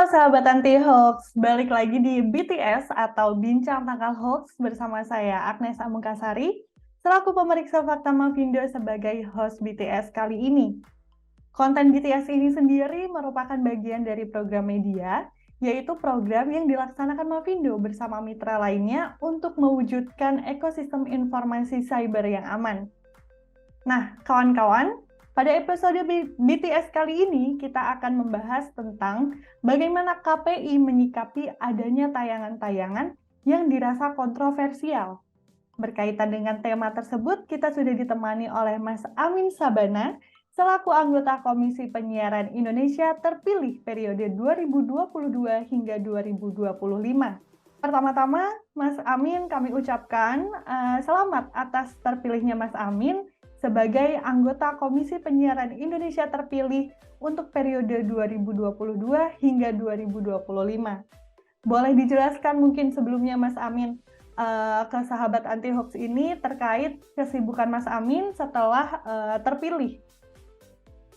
sahabat anti hoax, balik lagi di BTS atau Bincang Tangkal Hoax bersama saya Agnes Amungkasari selaku pemeriksa fakta Mavindo sebagai host BTS kali ini. Konten BTS ini sendiri merupakan bagian dari program media, yaitu program yang dilaksanakan Mavindo bersama mitra lainnya untuk mewujudkan ekosistem informasi cyber yang aman. Nah, kawan-kawan, pada episode BTS kali ini kita akan membahas tentang bagaimana KPI menyikapi adanya tayangan-tayangan yang dirasa kontroversial. Berkaitan dengan tema tersebut, kita sudah ditemani oleh Mas Amin Sabana, selaku anggota Komisi Penyiaran Indonesia terpilih periode 2022 hingga 2025. Pertama-tama, Mas Amin, kami ucapkan selamat atas terpilihnya Mas Amin sebagai anggota Komisi Penyiaran Indonesia terpilih untuk periode 2022 hingga 2025. Boleh dijelaskan mungkin sebelumnya Mas Amin ke sahabat anti hoax ini terkait kesibukan Mas Amin setelah terpilih.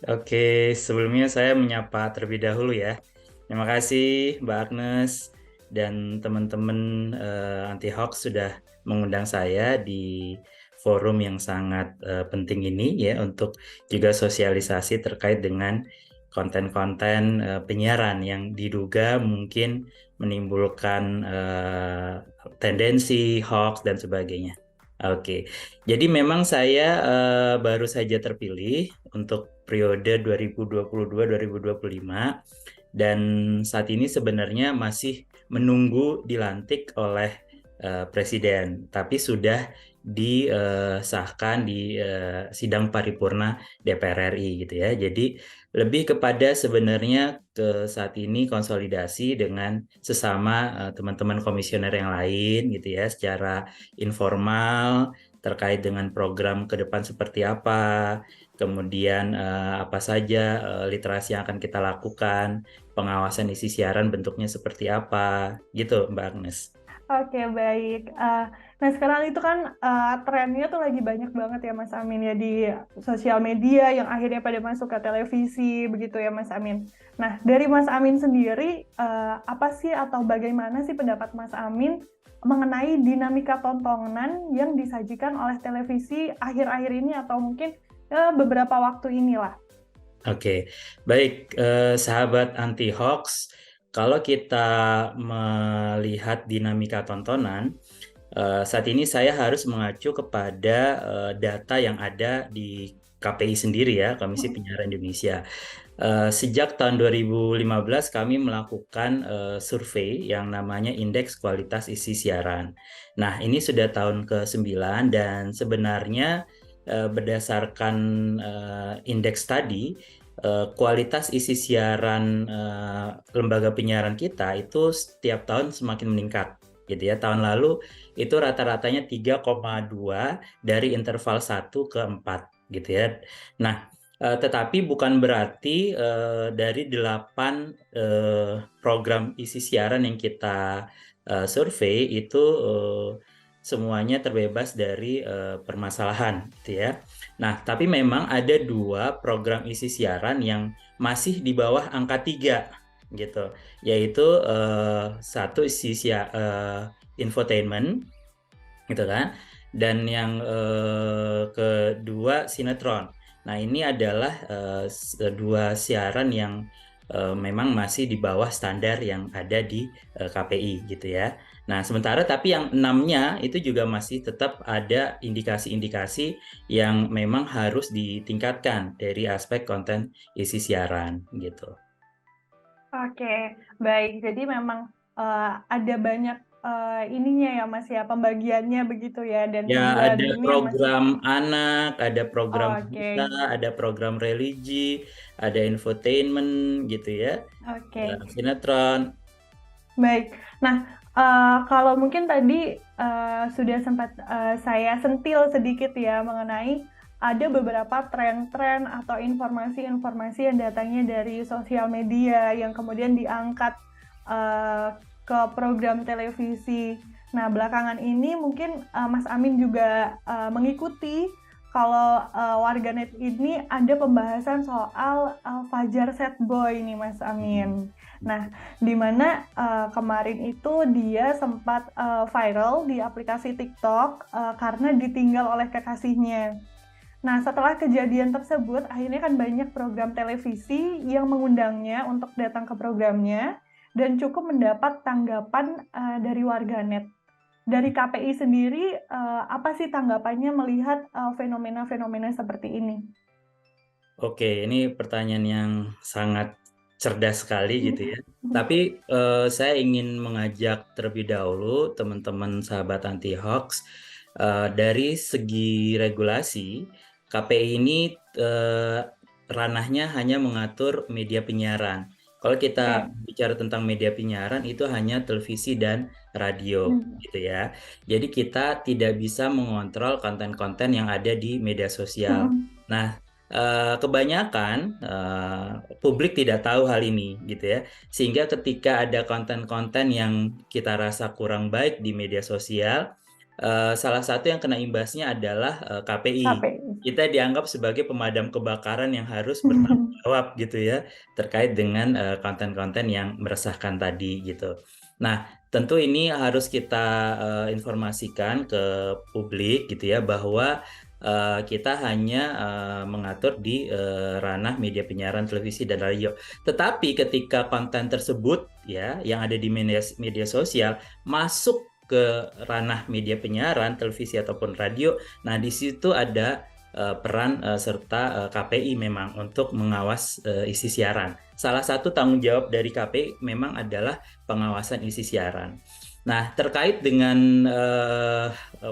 Oke, sebelumnya saya menyapa terlebih dahulu ya. Terima kasih Mbak Agnes dan teman-teman anti hoax sudah mengundang saya di forum yang sangat penting ini ya untuk juga sosialisasi terkait dengan konten-konten penyiaran yang diduga mungkin menimbulkan tendensi hoax dan sebagainya. Oke, jadi memang saya baru saja terpilih untuk periode 2022-2025 dan saat ini sebenarnya masih menunggu dilantik oleh Presiden, tapi sudah disahkan di sidang paripurna DPR RI gitu ya. Jadi lebih kepada sebenarnya ke saat ini konsolidasi dengan sesama teman-teman komisioner yang lain gitu ya, secara informal terkait dengan program ke depan seperti apa, kemudian apa saja literasi yang akan kita lakukan, pengawasan isi siaran bentuknya seperti apa, gitu Mbak Agnes. Oke, baik. Nah, sekarang itu kan trennya tuh lagi banyak banget ya Mas Amin ya di sosial media yang akhirnya pada masuk ke televisi begitu ya Mas Amin. Nah, dari Mas Amin sendiri apa sih atau bagaimana sih pendapat Mas Amin mengenai dinamika tontonan yang disajikan oleh televisi akhir-akhir ini atau mungkin beberapa waktu inilah? Oke, baik sahabat anti hoax, kalau kita melihat dinamika tontonan, saat ini saya harus mengacu kepada data yang ada di KPI sendiri ya, Komisi Penyiaran Indonesia. Sejak tahun 2015 kami melakukan survei yang namanya Indeks Kualitas Isi Siaran. Nah, ini sudah tahun ke-9 dan sebenarnya berdasarkan indeks tadi, kualitas isi siaran lembaga penyiaran kita itu setiap tahun semakin meningkat gitu ya. Tahun lalu itu rata-ratanya 3,2 dari interval 1 ke 4 gitu ya. Nah, tetapi bukan berarti dari 8 program isi siaran yang kita survei itu semuanya terbebas dari permasalahan gitu ya. Nah, tapi memang ada 2 program isi siaran yang masih di bawah angka 3 gitu, yaitu satu infotainment gitu kan, dan yang kedua sinetron. Nah, ini adalah 2 siaran yang memang masih di bawah standar yang ada di KPI gitu ya. Nah, sementara tapi yang 6-nya itu juga masih tetap ada indikasi-indikasi yang memang harus ditingkatkan dari aspek konten isi siaran gitu. Oke, baik. Jadi memang ada banyak ininya ya Mas ya, pembagiannya begitu ya, dan Ya, kedua ada ini yang masih. program anak, ada program berita, Oke, ada program religi, ada infotainment gitu ya, oke, sinetron. baik. Nah, kalau mungkin tadi sudah sempat saya sentil sedikit ya mengenai ada beberapa tren-tren atau informasi-informasi yang datangnya dari sosial media yang kemudian diangkat ke program televisi. Nah, belakangan ini mungkin Mas Amin juga mengikuti kalau warganet ini ada pembahasan soal Fajar Sad Boy nih Mas Amin. Nah, di mana kemarin itu dia sempat viral di aplikasi TikTok karena ditinggal oleh kekasihnya. Nah, setelah kejadian tersebut, akhirnya kan banyak program televisi yang mengundangnya untuk datang ke programnya dan cukup mendapat tanggapan dari warganet. Dari KPI sendiri, apa sih tanggapannya melihat fenomena-fenomena seperti ini? Oke, ini pertanyaan yang sangat cerdas sekali gitu ya. Tapi saya ingin mengajak terlebih dahulu teman-teman sahabat anti hoax, dari segi regulasi, KPI ini ranahnya hanya mengatur media penyiaran. Kalau kita bicara tentang media penyiaran itu hanya televisi dan radio gitu ya. Jadi kita tidak bisa mengontrol konten-konten yang ada di media sosial. Nah, kebanyakan publik tidak tahu hal ini gitu ya, sehingga ketika ada konten-konten yang kita rasa kurang baik di media sosial, salah satu yang kena imbasnya adalah KPI. KPI. Kita dianggap sebagai pemadam kebakaran yang harus bertanggung jawab gitu ya, terkait dengan konten-konten yang meresahkan tadi gitu. Nah, tentu ini harus kita informasikan ke publik gitu ya, bahwa kita hanya mengatur di ranah media penyiaran televisi dan radio. Tetapi ketika konten tersebut ya yang ada di media sosial masuk ke ranah media penyiaran televisi ataupun radio, nah di situ ada peran serta KPI memang untuk mengawas isi siaran. Salah satu tanggung jawab dari KPI memang adalah pengawasan isi siaran. Nah, terkait dengan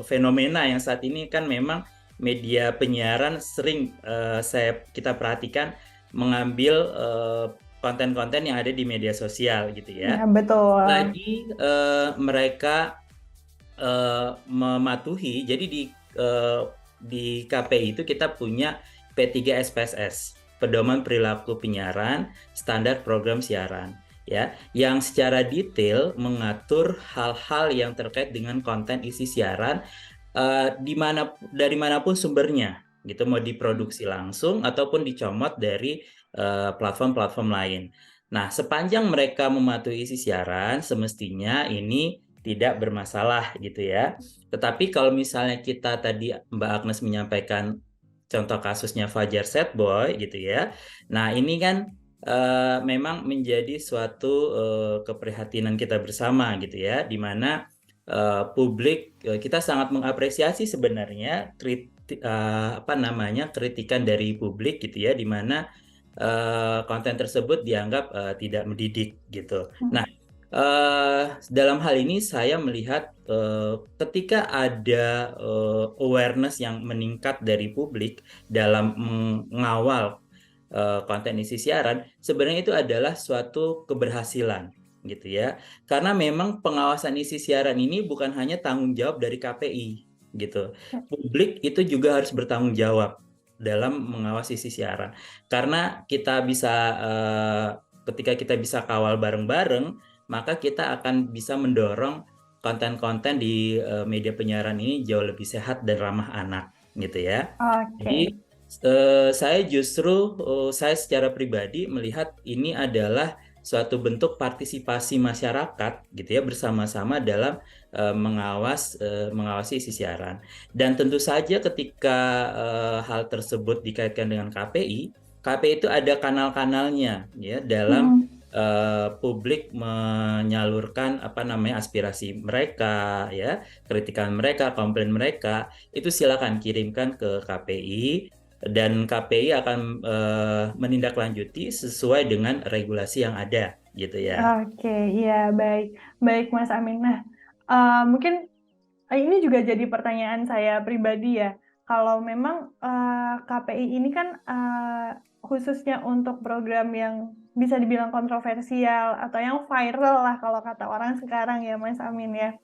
fenomena yang saat ini kan memang media penyiaran sering kita perhatikan mengambil konten-konten yang ada di media sosial gitu ya. Ya, betul. Lagi mereka mematuhi, jadi di KPI itu kita punya P3 SPSS, Pedoman Perilaku Penyiaran, Standar Program Siaran, ya, yang secara detail mengatur hal-hal yang terkait dengan konten isi siaran dari manapun sumbernya, gitu, mau diproduksi langsung ataupun dicomot dari platform-platform lain. Nah, sepanjang mereka mematuhi isi siaran, semestinya ini tidak bermasalah gitu ya. Tetapi kalau misalnya kita tadi Mbak Agnes menyampaikan contoh kasusnya Fajar Sad Boy gitu ya. Nah, ini kan memang menjadi suatu keprihatinan kita bersama gitu ya, di mana publik kita sangat mengapresiasi sebenarnya kritikan dari publik gitu ya, di mana konten tersebut dianggap tidak mendidik gitu. Nah, dalam hal ini saya melihat ketika ada awareness yang meningkat dari publik dalam mengawal konten isi siaran, sebenarnya itu adalah suatu keberhasilan gitu ya. Karena memang pengawasan isi siaran ini bukan hanya tanggung jawab dari KPI gitu. Publik itu juga harus bertanggung jawab dalam mengawasi isi siaran. Karena kita bisa ketika kita bisa kawal bareng-bareng, maka kita akan bisa mendorong konten-konten di media penyiaran ini jauh lebih sehat dan ramah anak gitu ya. Jadi saya secara pribadi melihat ini adalah suatu bentuk partisipasi masyarakat gitu ya, bersama-sama dalam mengawasi isi siaran. Dan tentu saja ketika hal tersebut dikaitkan dengan KPI itu ada kanal-kanalnya ya dalam publik menyalurkan aspirasi mereka ya, kritikan mereka, komplain mereka, itu silakan kirimkan ke KPI dan KPI akan menindaklanjuti sesuai dengan regulasi yang ada gitu ya. Oke, iya, baik Mas Amin. Nah, mungkin ini juga jadi pertanyaan saya pribadi ya. Kalau memang KPI ini kan khususnya untuk program yang bisa dibilang kontroversial atau yang viral lah kalau kata orang sekarang ya Mas Amin ya.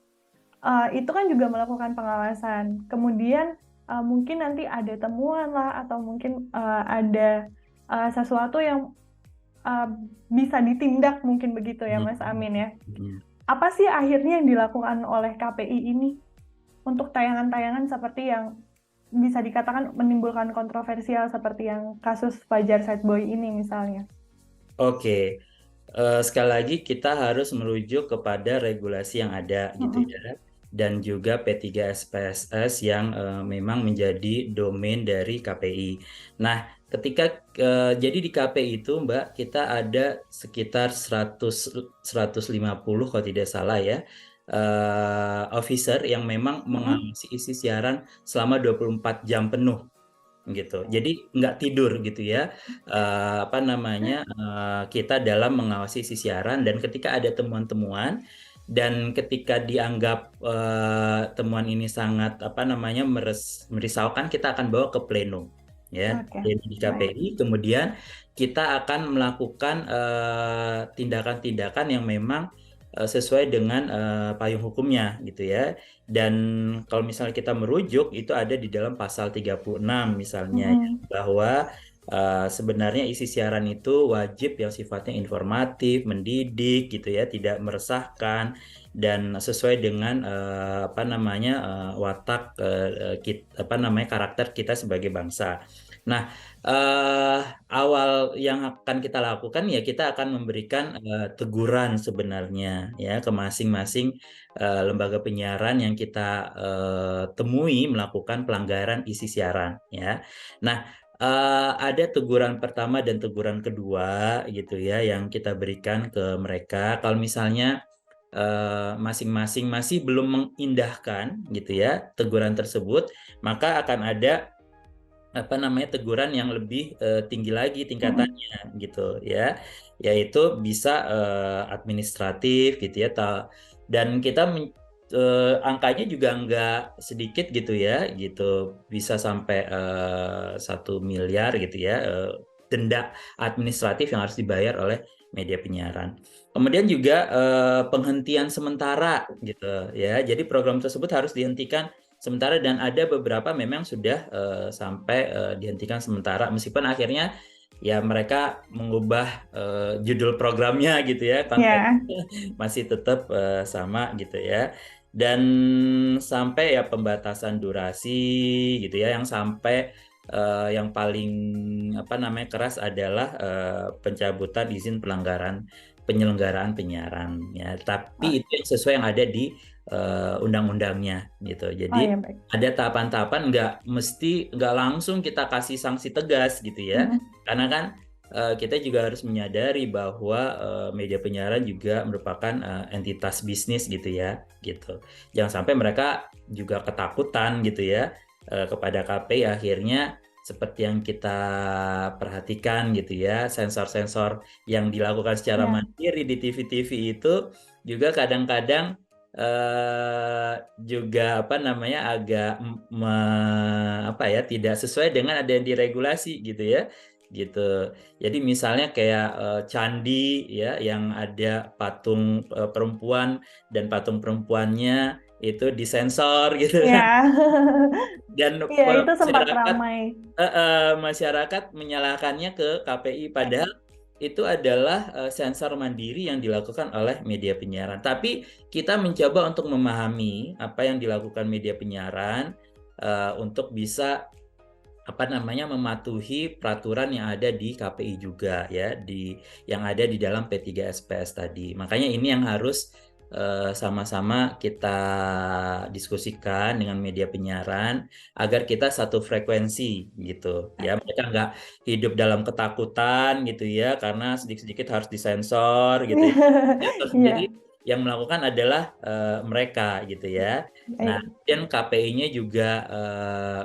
Itu kan juga melakukan pengawasan. Kemudian mungkin nanti ada temuan lah atau mungkin ada sesuatu yang bisa ditindak mungkin begitu ya Mas Amin ya. Apa sih akhirnya yang dilakukan oleh KPI ini untuk tayangan-tayangan seperti yang bisa dikatakan menimbulkan kontroversial seperti yang kasus Fajar Sightboy ini misalnya? Oke, sekali lagi kita harus merujuk kepada regulasi yang ada gitu Mm-mm. ya, dan juga P3SPSS yang memang menjadi domain dari KPI. Nah, jadi di KPI itu Mbak, kita ada sekitar 150 kalau tidak salah ya, officer yang memang Mm-mm. mengawasi isi siaran selama 24 jam penuh gitu. Jadi nggak tidur gitu ya. Kita dalam mengawasi isi siaran, dan ketika ada temuan-temuan dan ketika dianggap temuan ini sangat merisaukan, kita akan bawa ke pleno ya. Oke, Jadi di baik. KPI kemudian kita akan melakukan tindakan-tindakan yang memang sesuai dengan payung hukumnya gitu ya. Dan kalau misalnya kita merujuk, itu ada di dalam pasal 36 misalnya ya, Mm-mm. bahwa sebenarnya isi siaran itu wajib yang sifatnya informatif, mendidik gitu ya, tidak meresahkan, dan sesuai dengan watak karakter kita sebagai bangsa. Nah, eh, awal yang akan kita lakukan ya, kita akan memberikan teguran sebenarnya ya ke masing-masing lembaga penyiaran yang kita temui melakukan pelanggaran isi siaran ya. Nah, ada teguran pertama dan teguran kedua gitu ya yang kita berikan ke mereka. Kalau misalnya masing-masing masih belum mengindahkan gitu ya teguran tersebut, maka akan ada teguran yang lebih tinggi lagi Mm-mm. tingkatannya gitu ya, yaitu bisa administratif gitu ya, dan kita angkanya juga nggak sedikit gitu ya, gitu bisa sampai 1 miliar gitu ya, denda administratif yang harus dibayar oleh media penyiaran. Kemudian juga penghentian sementara gitu ya, jadi program tersebut harus dihentikan sementara, dan ada beberapa memang sudah sampai dihentikan sementara, meskipun akhirnya ya mereka mengubah judul programnya gitu ya, konten Ya, masih tetap sama gitu ya. Dan sampai ya pembatasan durasi gitu ya, yang sampai yang paling keras adalah pencabutan izin penyelenggaraan penyiaran ya. oh, Tapi itu yang sesuai yang ada di undang-undangnya gitu. oh Jadi ya baik. ada tahapan-tahapan, nggak langsung kita kasih sanksi tegas gitu ya. Mm-mm. Karena kan kita juga harus menyadari bahwa media penyiaran juga merupakan entitas bisnis gitu ya, gitu. Jangan sampai mereka juga ketakutan gitu ya kepada KPI, akhirnya seperti yang kita perhatikan gitu ya, sensor-sensor yang dilakukan secara Ya. mandiri di TV-TV itu juga kadang-kadang juga agak tidak sesuai dengan ada yang diregulasi gitu ya, gitu. Jadi misalnya kayak candi ya yang ada patung perempuan, dan patung perempuannya itu disensor gitu kan, Ya. dan Iya, itu sempat masyarakat ramai. masyarakat menyalahkannya ke KPI, padahal itu adalah sensor mandiri yang dilakukan oleh media penyiaran. Tapi kita mencoba untuk memahami apa yang dilakukan media penyiaran untuk bisa mematuhi peraturan yang ada di KPI juga ya, yang ada di dalam P3SPS tadi. Makanya ini yang harus sama-sama kita diskusikan dengan media penyiaran agar kita satu frekuensi gitu ya. Mereka nggak hidup dalam ketakutan gitu ya, karena sedikit-sedikit harus disensor gitu ya. Jadi Iya, yang melakukan adalah mereka gitu ya. Nah, baik. dan KPI-nya juga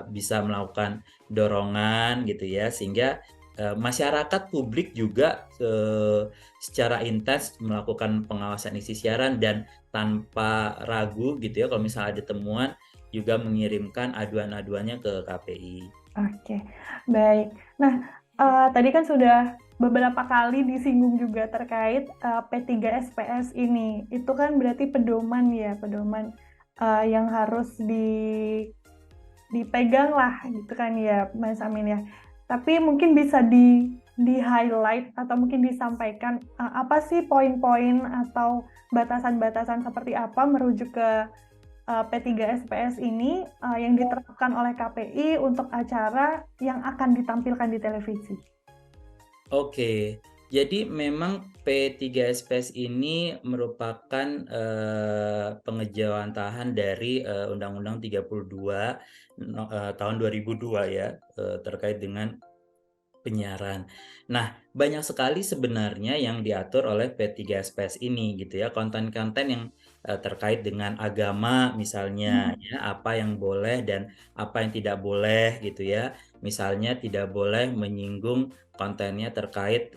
bisa melakukan dorongan gitu ya, sehingga masyarakat publik juga secara intens melakukan pengawasan isi siaran, dan tanpa ragu gitu ya, kalau misalnya ada temuan juga mengirimkan aduan-aduannya ke KPI. Oke, baik. Nah, tadi kan sudah beberapa kali disinggung juga terkait P3SPS ini. Itu kan berarti pedoman ya, pedoman yang harus dipegang lah gitu kan ya, Mas Amin ya. Tapi mungkin bisa di highlight atau mungkin disampaikan apa sih poin-poin atau batasan-batasan seperti apa merujuk ke P3SPS ini yang diterapkan oleh KPI untuk acara yang akan ditampilkan di televisi? Oke, jadi memang P3SPS ini merupakan pengejawantahan dari Undang-Undang 32 tahun 2002 ya, terkait dengan penyiaran. Nah, banyak sekali sebenarnya yang diatur oleh P3SPS ini gitu ya, konten-konten yang terkait dengan agama misalnya ya, apa yang boleh dan apa yang tidak boleh gitu ya. Misalnya tidak boleh menyinggung kontennya terkait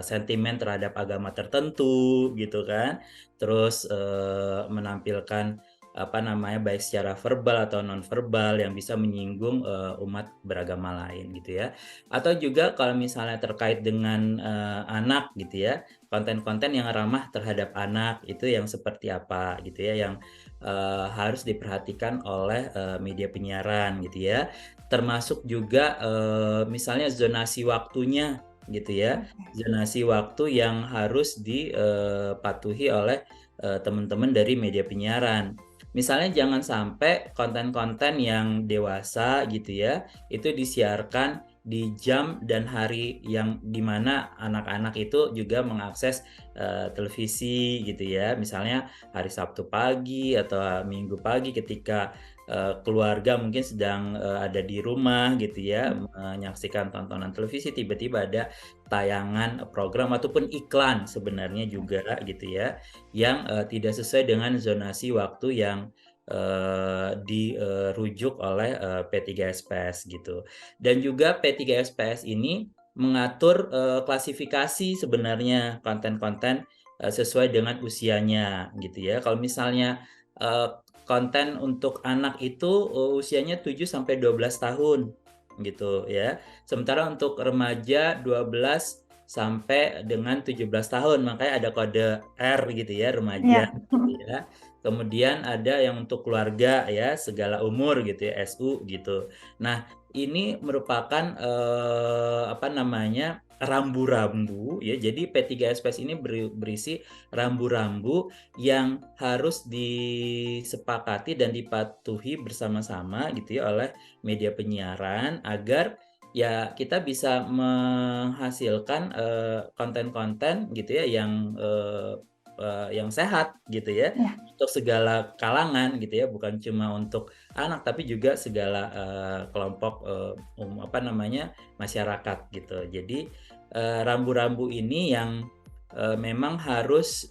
sentimen terhadap agama tertentu gitu kan. Terus menampilkan apa namanya, baik secara verbal atau non verbal yang bisa menyinggung umat beragama lain gitu ya. Atau juga kalau misalnya terkait dengan anak gitu ya, konten-konten yang ramah terhadap anak itu yang seperti apa gitu ya, yang harus diperhatikan oleh media penyiaran gitu ya. Termasuk juga misalnya zonasi waktunya gitu ya, zonasi waktu yang harus dipatuhi oleh teman-teman dari media penyiaran. Misalnya jangan sampai konten-konten yang dewasa gitu ya, itu disiarkan di jam dan hari yang dimana anak-anak itu juga mengakses televisi gitu ya. Misalnya hari Sabtu pagi atau Minggu pagi ketika keluarga mungkin sedang ada di rumah gitu ya, menyaksikan tontonan televisi, tiba-tiba ada tayangan program ataupun iklan sebenarnya juga gitu ya, yang tidak sesuai dengan zonasi waktu yang dirujuk oleh P3SPS gitu. Dan juga P3SPS ini mengatur klasifikasi sebenarnya konten-konten sesuai dengan usianya gitu ya. Kalau misalnya konten untuk anak itu usianya 7 sampai 12 tahun gitu ya. Sementara untuk remaja 12 sampai dengan 17 tahun, makanya ada kode R gitu ya, remaja Ya. gitu ya. Kemudian ada yang untuk keluarga ya, segala umur gitu ya, SU gitu. Nah, ini merupakan apa namanya, rambu-rambu ya. Jadi P3SPS ini berisi rambu-rambu yang harus disepakati dan dipatuhi bersama-sama gitu ya oleh media penyiaran agar ya kita bisa menghasilkan konten-konten gitu ya yang sehat gitu ya Ya. untuk segala kalangan gitu ya, bukan cuma untuk anak tapi juga segala kelompok apa namanya, masyarakat gitu. Jadi rambu-rambu ini yang memang harus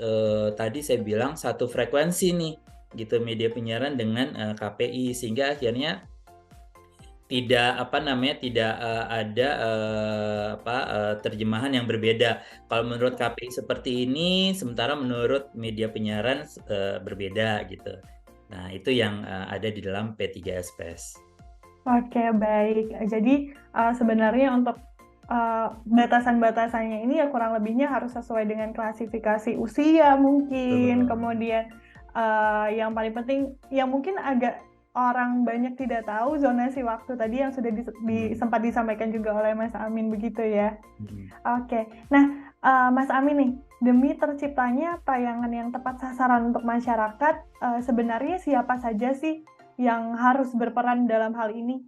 tadi saya bilang satu frekuensi nih gitu media penyiaran dengan KPI sehingga akhirnya tidak apa namanya, tidak ada terjemahan yang berbeda. Kalau menurut KPI seperti ini, sementara menurut media penyiaran berbeda gitu. Nah, itu yang ada di dalam P3SPS. Oke, baik. Jadi sebenarnya untuk batasan-batasannya ini ya kurang lebihnya harus sesuai dengan klasifikasi usia mungkin, Betul. kemudian yang paling penting yang mungkin agak orang banyak tidak tahu zonasi waktu tadi yang sudah sempat disampaikan juga oleh Mas Amin begitu ya. Oke. Nah, Mas Amin nih, demi terciptanya tayangan yang tepat sasaran untuk masyarakat, sebenarnya siapa saja sih yang harus berperan dalam hal ini?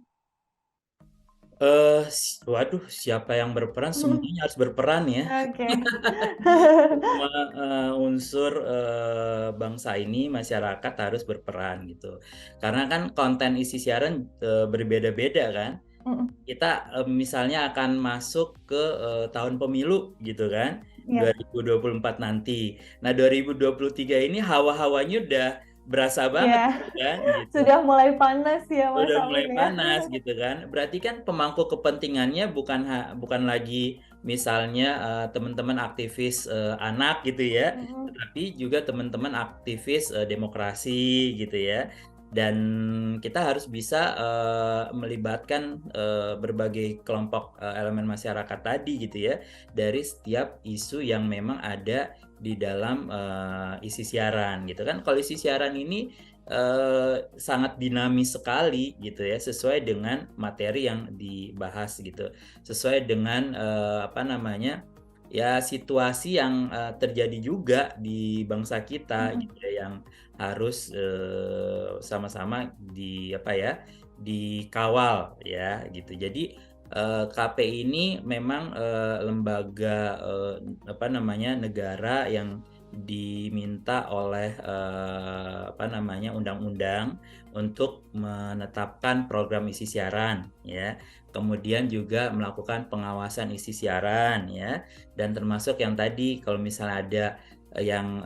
Waduh, siapa yang berperan? Semuanya harus berperan ya. Oke. Semua unsur bangsa ini, masyarakat harus berperan gitu. Karena kan konten isi siaran berbeda-beda kan. Mhm. Kita misalnya akan masuk ke tahun pemilu gitu kan, Iya. 2024 nanti. Nah, 2023 ini hawa-hawanya udah berasa banget Iya. gitu kan, gitu. Sudah mulai panas ya, Mas Udah mulai Amin ya. panas gitu kan. Berarti kan pemangku kepentingannya bukan lagi misalnya teman-teman aktivis anak gitu ya, Mhm. tetapi juga teman-teman aktivis demokrasi gitu ya. Dan kita harus bisa melibatkan berbagai kelompok elemen masyarakat tadi gitu ya, dari setiap isu yang memang ada di dalam isi siaran gitu kan. Kalau isi siaran ini sangat dinamis sekali gitu ya, sesuai dengan materi yang dibahas gitu. Sesuai dengan apa namanya, ya situasi yang terjadi juga di bangsa kita Mhm. gitu ya, yang harus sama-sama dikawal ya gitu. Jadi KPI ini memang lembaga negara yang diminta oleh undang-undang untuk menetapkan program isi siaran ya. Kemudian juga melakukan pengawasan isi siaran ya, dan termasuk yang tadi kalau misalnya ada yang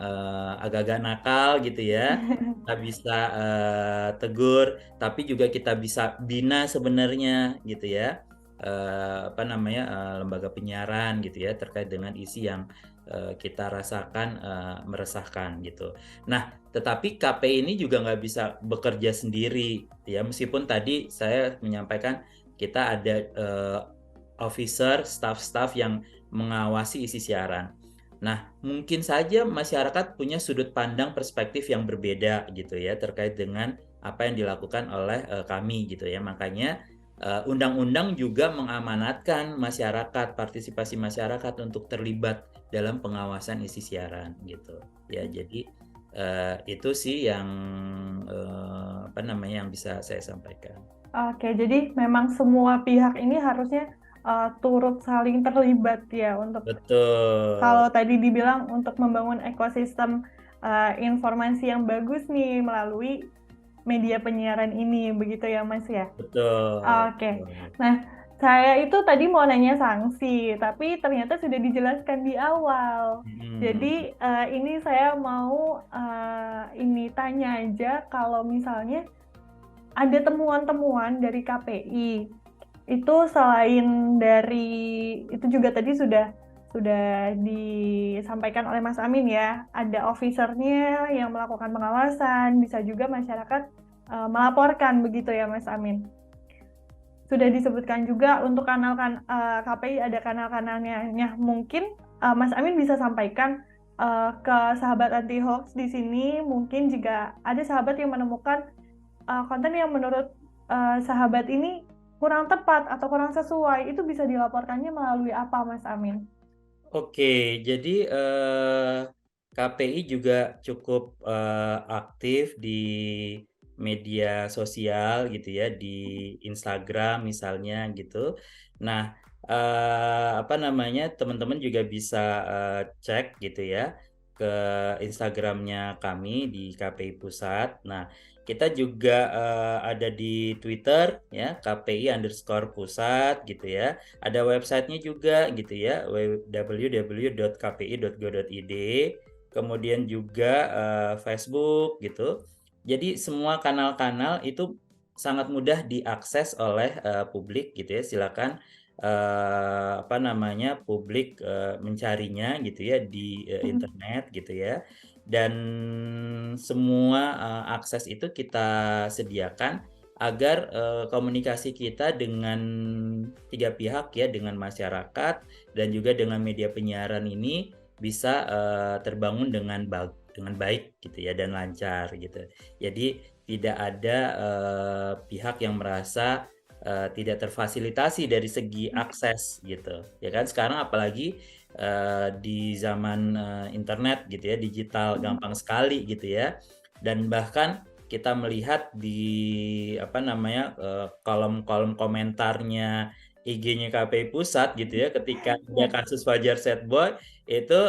agak-agak nakal gitu ya, kita bisa tegur, tapi juga kita bisa bina sebenarnya gitu ya. Lembaga penyiaran gitu ya, terkait dengan isi yang kita rasakan meresahkan gitu. Nah, tetapi KPI ini juga nggak bisa bekerja sendiri ya, meskipun tadi saya menyampaikan kita ada officer, staff-staff yang mengawasi isi siaran. Nah, mungkin saja masyarakat punya sudut pandang perspektif yang berbeda gitu ya, terkait dengan apa yang dilakukan oleh kami gitu ya. Makanya undang-undang juga mengamanatkan masyarakat, partisipasi masyarakat untuk terlibat dalam pengawasan isi siaran gitu. Ya, jadi itu sih yang yang bisa saya sampaikan. Oke, jadi memang semua pihak ini harusnya turut saling terlibat ya untuk Betul, kalau tadi dibilang untuk membangun ekosistem informasi yang bagus nih melalui media penyiaran ini, begitu ya Mas ya? betul, Oke, betul. nah saya itu tadi mau nanya sanksi, tapi ternyata sudah dijelaskan di awal. Mhm. Jadi ini saya mau ini tanya aja kalau misalnya ada temuan-temuan dari KPI itu selain dari itu juga tadi sudah disampaikan oleh Mas Amin ya, ada officernya yang melakukan pengawasan, bisa juga masyarakat melaporkan begitu ya Mas Amin. Sudah disebutkan juga untuk KPI ada kanal-kanalnya. Mungkin Mas Amin bisa sampaikan ke sahabat anti hoax di sini, mungkin jika ada sahabat yang menemukan konten yang menurut sahabat ini kurang tepat atau kurang sesuai, itu bisa dilaporkannya melalui apa, Mas Amin? Oke, jadi KPI juga cukup aktif di media sosial gitu ya, di Instagram misalnya gitu. Nah, teman-teman juga bisa cek gitu ya ke Instagramnya kami di KPI Pusat. Nah, kita juga ada di Twitter ya, KPI_pusat gitu ya. Ada websitenya juga gitu ya, www.kpi.go.id. Kemudian juga Facebook gitu. Jadi semua kanal-kanal itu sangat mudah diakses oleh publik gitu ya. Silakan publik mencarinya gitu ya di internet gitu ya. Dan semua akses itu kita sediakan agar komunikasi kita dengan tiga pihak ya, dengan masyarakat dan juga dengan media penyiaran ini bisa terbangun dengan baik gitu ya dan lancar gitu. Jadi tidak ada pihak yang merasa tidak terfasilitasi dari segi akses gitu. Ya kan sekarang apalagi di zaman internet gitu ya, digital gampang sekali gitu ya. Dan bahkan kita melihat di kolom-kolom komentarnya IG-nya KPI Pusat gitu ya, ketika ada kasus Fajar Setboy itu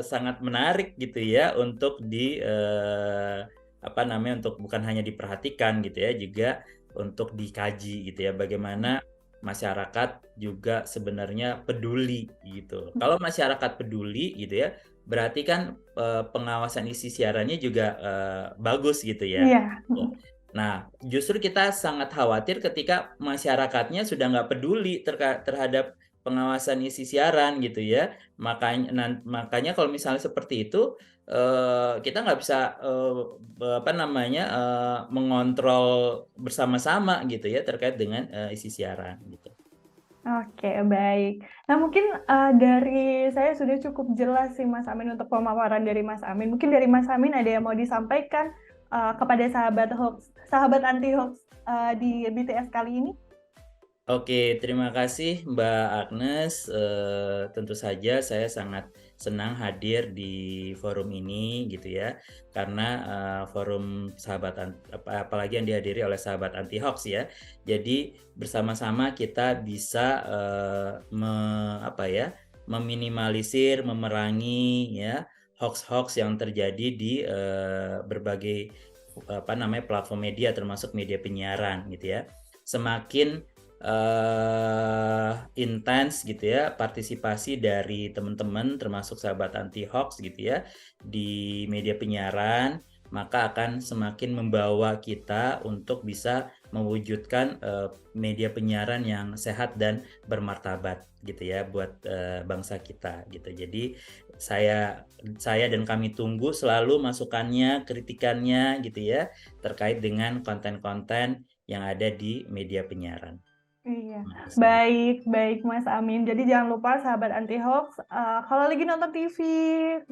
sangat menarik gitu ya untuk untuk bukan hanya diperhatikan gitu ya, juga untuk dikaji gitu ya, bagaimana masyarakat juga sebenarnya peduli gitu. Kalau masyarakat peduli gitu ya, berarti kan pengawasan isi siarannya juga bagus gitu ya. Iya. Nah, justru kita sangat khawatir ketika masyarakatnya sudah nggak peduli terhadap pengawasan isi siaran gitu ya. Makanya kalau misalnya seperti itu, kita nggak bisa mengontrol bersama-sama gitu ya terkait dengan isi siaran gitu. Oke, baik. Nah, mungkin dari saya sudah cukup jelas sih Mas Amin untuk pemaparan dari Mas Amin. Mungkin dari Mas Amin ada yang mau disampaikan kepada sahabat anti hoax di BTS kali ini? Oke, terima kasih Mbak Agnes. Tentu saja saya sangat senang hadir di forum ini gitu ya, karena forum apalagi yang dihadiri oleh sahabat anti hoax ya. Jadi bersama-sama kita bisa apa ya, meminimalisir, memerangi ya hoax-hoax yang terjadi di berbagai apa namanya platform media termasuk media penyiaran gitu ya. Semakin intens gitu ya partisipasi dari teman-teman termasuk sahabat anti hoax gitu ya di media penyiaran, maka akan semakin membawa kita untuk bisa mewujudkan media penyiaran yang sehat dan bermartabat gitu ya buat bangsa kita gitu. Jadi saya dan kami tunggu selalu masukannya, kritikannya gitu ya terkait dengan konten-konten yang ada di media penyiaran. Iya, Makasih. baik, baik Mas Amin. Jadi jangan lupa sahabat anti hoax, kalau lagi nonton TV,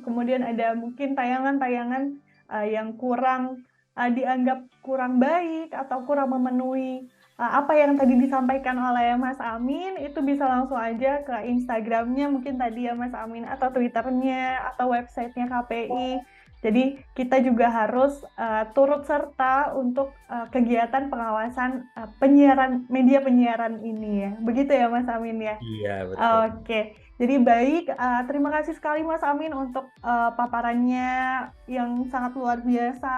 kemudian ada mungkin tayangan-tayangan yang kurang dianggap kurang baik atau kurang memenuhi apa yang tadi disampaikan oleh Mas Amin, itu bisa langsung aja ke Instagramnya mungkin tadi ya Mas Amin, atau Twitternya, atau websitenya KPI. Jadi kita juga harus turut serta untuk kegiatan pengawasan penyiaran media penyiaran ini ya. Begitu ya Mas Amin ya? Iya, betul. Oke. Jadi baik, terima kasih sekali Mas Amin untuk paparannya yang sangat luar biasa.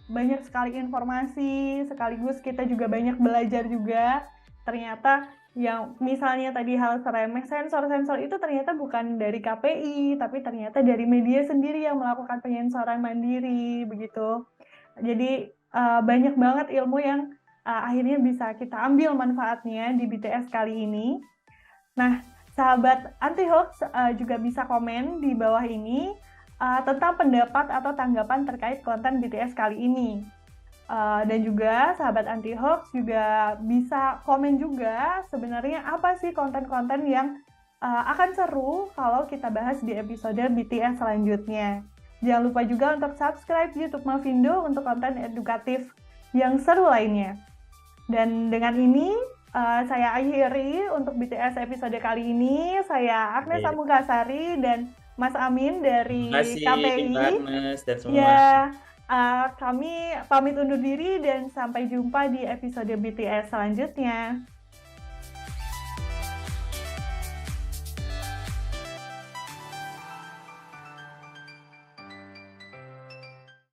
Banyak sekali informasi, sekaligus kita juga banyak belajar juga. Ternyata yang misalnya tadi hal seremeh sensor-sensor itu ternyata bukan dari KPI, tapi ternyata dari media sendiri yang melakukan penyensoran mandiri, begitu. Jadi banyak banget ilmu yang akhirnya bisa kita ambil manfaatnya di BTS kali ini. Nah, sahabat anti hoax juga bisa komen di bawah ini tentang pendapat atau tanggapan terkait konten BTS kali ini. Dan juga sahabat anti hoax juga bisa komen juga sebenarnya apa sih konten-konten yang akan seru kalau kita bahas di episode BTS selanjutnya. Jangan lupa juga untuk subscribe YouTube Mavindo untuk konten edukatif yang seru lainnya. Dan dengan ini saya akhiri untuk BTS episode kali ini. Saya Agnes Baik. Amungkasari dan Mas Amin Terima dari kasih Mbak KPI. Agnes dan semua. Ya, kami pamit undur diri dan sampai jumpa di episode BTS selanjutnya.